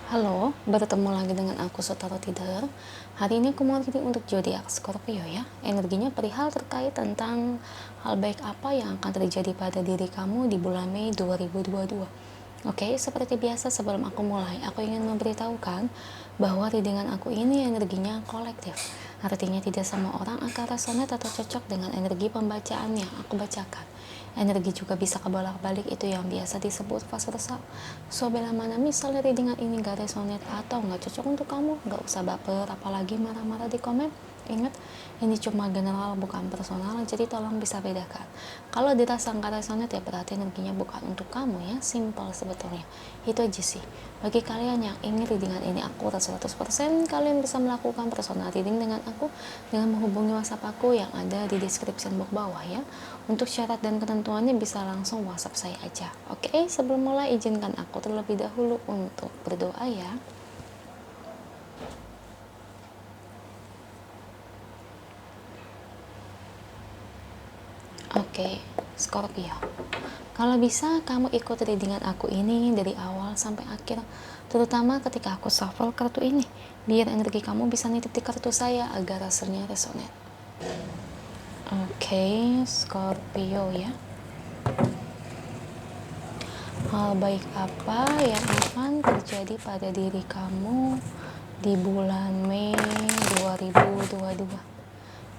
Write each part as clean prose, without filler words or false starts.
Halo, bertemu lagi dengan aku Sotaro Tider. Hari ini aku mau reading untuk zodiak Scorpio ya. Energinya perihal terkait tentang hal baik apa yang akan terjadi pada diri kamu di bulan Mei 2022. Oke, seperti biasa sebelum aku mulai, aku ingin memberitahukan bahwa readingan aku ini energinya kolektif. Artinya tidak semua orang akan resonate atau cocok dengan energi pembacaan yang aku bacakan. Energi juga bisa kebolak-balik, itu yang biasa disebut fase resah. So, bila mana misalnya readingan ini gak resonate atau gak cocok untuk kamu, gak usah baper, apalagi marah-marah di komen. Ingat, ini cuma general bukan personal, jadi tolong bisa bedakan. Kalau dirasa gak resonate ya berarti energinya bukan untuk kamu ya, simple sebetulnya. Itu aja sih. Bagi kalian yang ingin readingan ini akurat 100%, kalian bisa melakukan personal reading dengan aku dengan menghubungi WhatsApp aku yang ada di description box bawah ya. Untuk syarat dan ketentuannya bisa langsung WhatsApp saya aja. Oke, sebelum mulai izinkan aku terlebih dahulu untuk berdoa ya. Oke, Scorpio. Kalau bisa kamu ikut readingan aku ini dari awal sampai akhir, terutama ketika aku shuffle kartu ini, biar energi kamu bisa nitip di kartu saya agar hasilnya resonate. Oke, Scorpio ya. Hal baik apa yang akan terjadi pada diri kamu di bulan Mei 2022?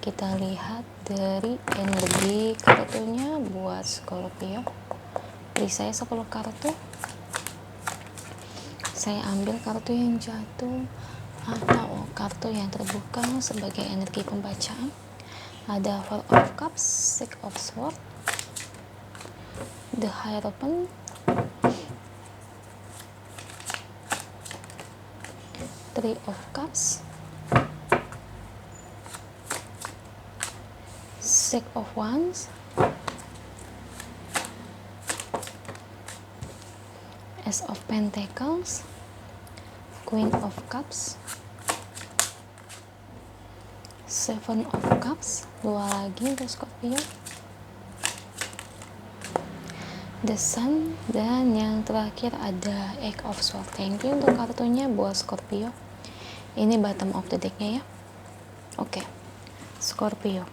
Kita lihat dari energi kartunya buat Scorpio. Beri saya 10 kartu. Saya ambil kartu yang jatuh atau kartu yang terbuka sebagai energi pembacaan. Ada Four of Cups, Six of Swords, The Hierophant, Three of Cups, Six of Wands, Ace of Pentacles, Queen of Cups, Seven of Cups, dua lagi untuk Scorpio, The Sun, dan yang terakhir ada Eight of Swords. Thank you untuk kartunya buat Scorpio. Ini bottom of the decknya ya. Oke, Scorpio.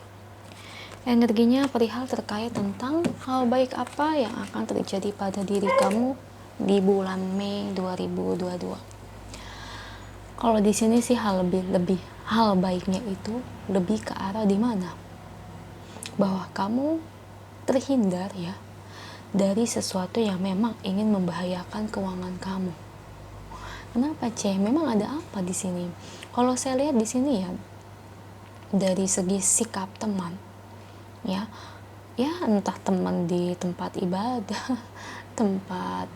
Energinya perihal terkait tentang hal baik apa yang akan terjadi pada diri kamu di bulan Mei 2022. Kalau di sini sih hal baiknya itu lebih ke arah di mana? Bahwa kamu terhindar ya dari sesuatu yang memang ingin membahayakan keuangan kamu. Kenapa, Memang ada apa di sini? Kalau saya lihat di sini ya, dari segi sikap teman, ya entah teman di tempat ibadah, tempat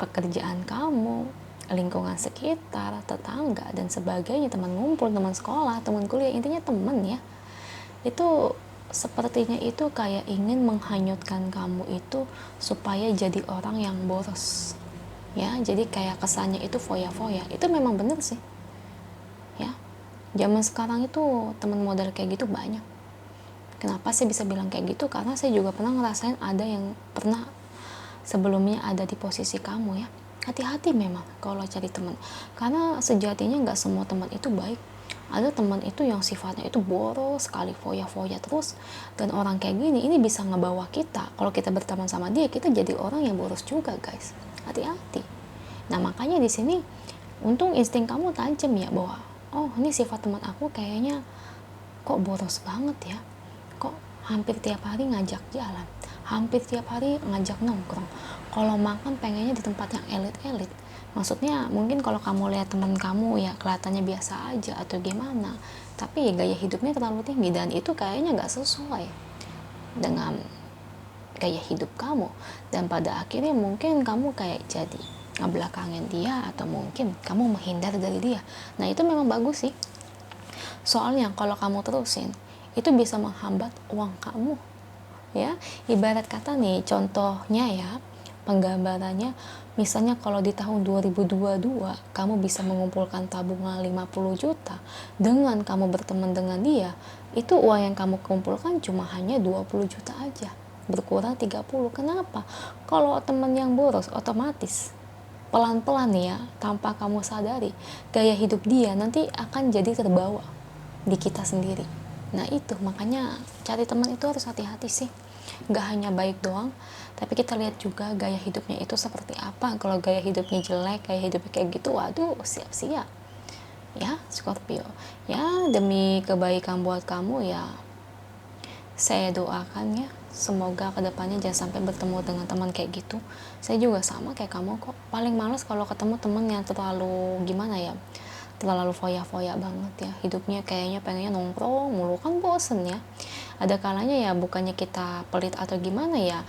pekerjaan kamu, lingkungan sekitar, tetangga dan sebagainya, teman ngumpul, teman sekolah, teman kuliah, intinya teman ya. Itu sepertinya itu kayak ingin menghanyutkan kamu itu supaya jadi orang yang boros. Ya, jadi kayak kesannya itu foya-foya. Itu memang bener sih. Ya. Zaman sekarang itu teman model kayak gitu banyak. Kenapa saya bisa bilang kayak gitu? Karena saya juga pernah ngerasain ada yang pernah sebelumnya ada di posisi kamu ya. Hati-hati memang kalau cari teman. Karena sejatinya nggak semua teman itu baik. Ada teman itu yang sifatnya itu boros sekali, foya-foya terus. Dan orang kayak gini, ini bisa ngebawa kita. Kalau kita berteman sama dia, kita jadi orang yang boros juga guys. Hati-hati. Nah makanya di sini untung insting kamu tajam ya, bahwa oh ini sifat teman aku kayaknya kok boros banget ya, kok hampir tiap hari ngajak jalan, hampir tiap hari ngajak nongkrong, kalau makan pengennya di tempat yang elit-elit. Maksudnya mungkin kalau kamu lihat teman kamu ya kelihatannya biasa aja atau gimana, tapi gaya hidupnya terlalu tinggi dan itu kayaknya nggak sesuai dengan gaya hidup kamu, dan pada akhirnya mungkin kamu kayak jadi ngebelakangin dia atau mungkin kamu menghindar dari dia. Nah itu memang bagus sih, soalnya kalau kamu terusin itu bisa menghambat uang kamu ya. Ibarat kata nih, contohnya ya, penggambarannya, misalnya kalau di tahun 2022 kamu bisa mengumpulkan tabungan 50 juta, dengan kamu berteman dengan dia, itu uang yang kamu kumpulkan cuma hanya 20 juta aja, berkurang 30. Kenapa? Kalau teman yang boros, otomatis pelan-pelan ya, tanpa kamu sadari, gaya hidup dia nanti akan jadi terbawa di kita sendiri. Nah itu makanya cari teman itu harus hati-hati sih, nggak hanya baik doang, tapi kita lihat juga gaya hidupnya itu seperti apa. Kalau gaya hidupnya jelek, gaya hidupnya kayak gitu, waduh siap-siap ya Scorpio. Ya demi kebaikan buat kamu ya, saya doakan ya, semoga kedepannya jangan sampai bertemu dengan teman kayak gitu. Saya juga sama kayak kamu kok, paling males kalau ketemu teman yang terlalu gimana ya, terlalu foya-foya banget ya, hidupnya kayaknya pengennya nongkrong mulu, kan bosen ya. Ada kalanya ya bukannya kita pelit atau gimana ya,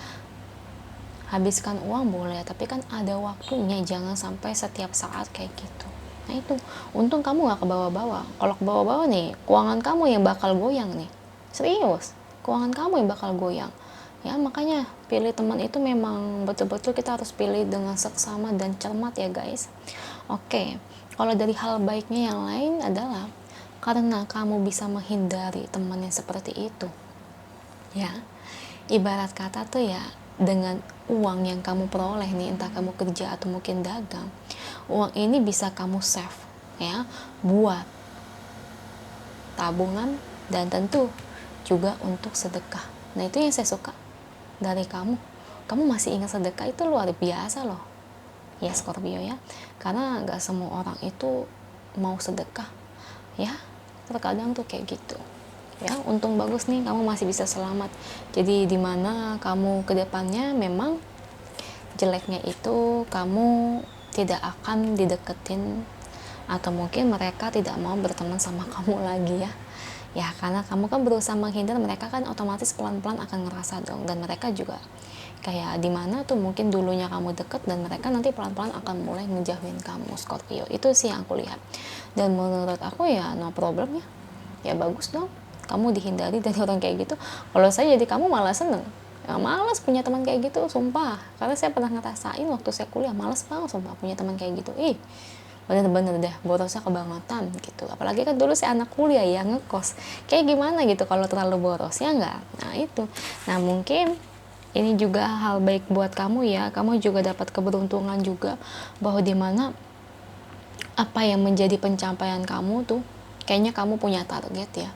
habiskan uang boleh, tapi kan ada waktunya, jangan sampai setiap saat kayak gitu. Nah itu, untung kamu gak ke bawah-bawah. Kalau ke bawah-bawah nih, keuangan kamu yang bakal goyang nih. Serius, keuangan kamu yang bakal goyang. Ya makanya pilih teman itu memang betul-betul kita harus pilih dengan seksama dan cermat ya guys. Oke, kalau dari hal baiknya yang lain adalah karena kamu bisa menghindari teman yang seperti itu. Ya, ibarat kata tuh ya, dengan uang yang kamu peroleh nih, entah kamu kerja atau mungkin dagang, uang ini bisa kamu save ya, buat tabungan dan tentu juga untuk sedekah. Nah itu yang saya suka dari kamu masih ingat sedekah, itu luar biasa loh ya Scorpio ya, karena nggak semua orang itu mau sedekah ya, terkadang tuh kayak gitu ya. Untung bagus nih kamu masih bisa selamat. Jadi dimana kamu kedepannya memang jeleknya itu kamu tidak akan dideketin, atau mungkin mereka tidak mau berteman sama kamu lagi ya. Ya karena kamu kan berusaha menghindar, mereka kan otomatis pelan-pelan akan ngerasa dong. Dan mereka juga kayak dimana tuh mungkin dulunya kamu deket, dan mereka nanti pelan-pelan akan mulai ngejauhin kamu Scorpio. Itu sih yang aku lihat. Dan menurut aku ya no problem ya. Ya bagus dong kamu dihindari dari orang kayak gitu. Kalau saya jadi kamu malah seneng. Ya, malas punya teman kayak gitu, sumpah. Karena saya pernah ngerasain waktu saya kuliah, malas banget sumpah punya teman kayak gitu. Bener-bener deh borosnya kebangetan gitu. Apalagi kan dulu saya anak kuliah ya, ngekos, kayak gimana gitu kalau terlalu boros ya enggak. Nah itu, nah mungkin ini juga hal baik buat kamu ya, kamu juga dapat keberuntungan juga, bahwa dimana apa yang menjadi pencapaian kamu tuh, kayaknya kamu punya target ya.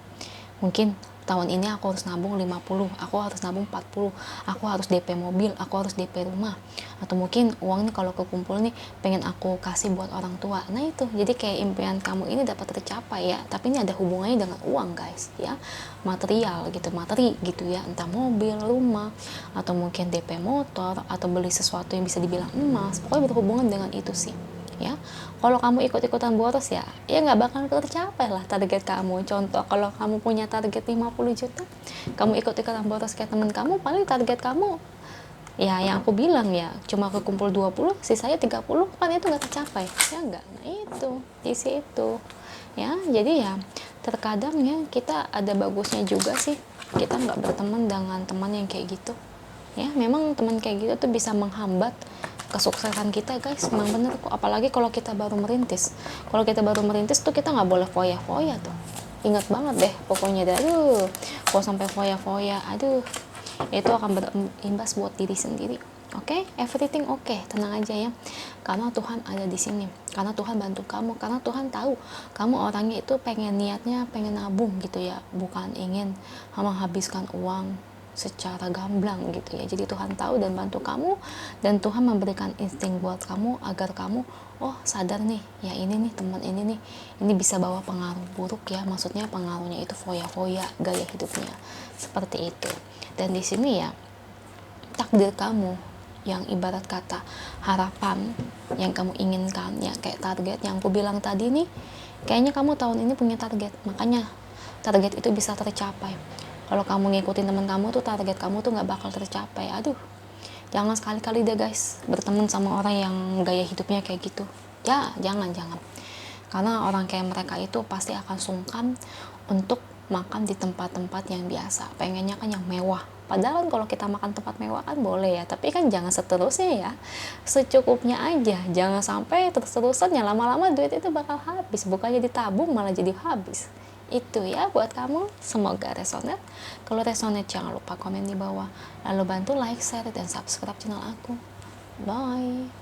Mungkin tahun ini aku harus nabung 50, aku harus nabung 40, aku harus DP mobil, aku harus DP rumah. Atau mungkin uang nih kalau kekumpul nih pengen aku kasih buat orang tua. Nah itu, jadi kayak impian kamu ini dapat tercapai ya. Tapi ini ada hubungannya dengan uang guys ya. Material gitu, materi gitu ya. Entah mobil, rumah, atau mungkin DP motor, atau beli sesuatu yang bisa dibilang emas. Pokoknya berhubungan dengan itu sih ya. Kalau kamu ikut-ikutan boros ya nggak bakal tercapai lah target kamu. Contoh, kalau kamu punya target 50 juta, kamu ikut-ikutan boros kayak temen kamu, paling target kamu ya yang aku bilang ya cuma kekumpul 20, sisanya 30, kan itu nggak tercapai ya enggak. Nah itu isi itu ya. Jadi ya terkadang ya kita ada bagusnya juga sih kita nggak berteman dengan teman yang kayak gitu ya. Memang teman kayak gitu tuh bisa menghambat kesuksesan kita guys, memang bener kok. Apalagi kalau kita baru merintis, tuh kita nggak boleh foya-foya tuh, ingat banget deh pokoknya deh. Aduh, kalau sampai foya-foya, aduh, itu akan berimbas buat diri sendiri. Oke, everything oke, tenang aja ya, karena Tuhan ada di sini, karena Tuhan bantu kamu, karena Tuhan tahu kamu orangnya itu niatnya pengen nabung gitu ya, bukan ingin menghabiskan uang secara gamblang gitu ya. Jadi Tuhan tahu dan bantu kamu, dan Tuhan memberikan insting buat kamu agar kamu sadar nih ya, ini nih teman ini bisa bawa pengaruh buruk ya. Maksudnya pengaruhnya itu foya-foya gaya hidupnya seperti itu. Dan di sini ya takdir kamu yang ibarat kata harapan yang kamu inginkan ya, kayak target yang aku bilang tadi nih, kayaknya kamu tahun ini punya target, makanya target itu bisa tercapai. Kalau kamu ngikutin teman kamu tuh target kamu tuh nggak bakal tercapai. Aduh, jangan sekali-kali deh guys berteman sama orang yang gaya hidupnya kayak gitu ya. Jangan karena orang kayak mereka itu pasti akan sungkan untuk makan di tempat-tempat yang biasa, pengennya kan yang mewah. Padahal kalau kita makan tempat mewah kan boleh ya, tapi kan jangan seterusnya ya, secukupnya aja. Jangan sampai terus-terusan ya, lama-lama duit itu bakal habis, bukannya ditabung malah jadi habis. Itu ya buat kamu, semoga resonate. Kalau resonate jangan lupa komen di bawah, lalu bantu like, share, dan subscribe channel aku. Bye.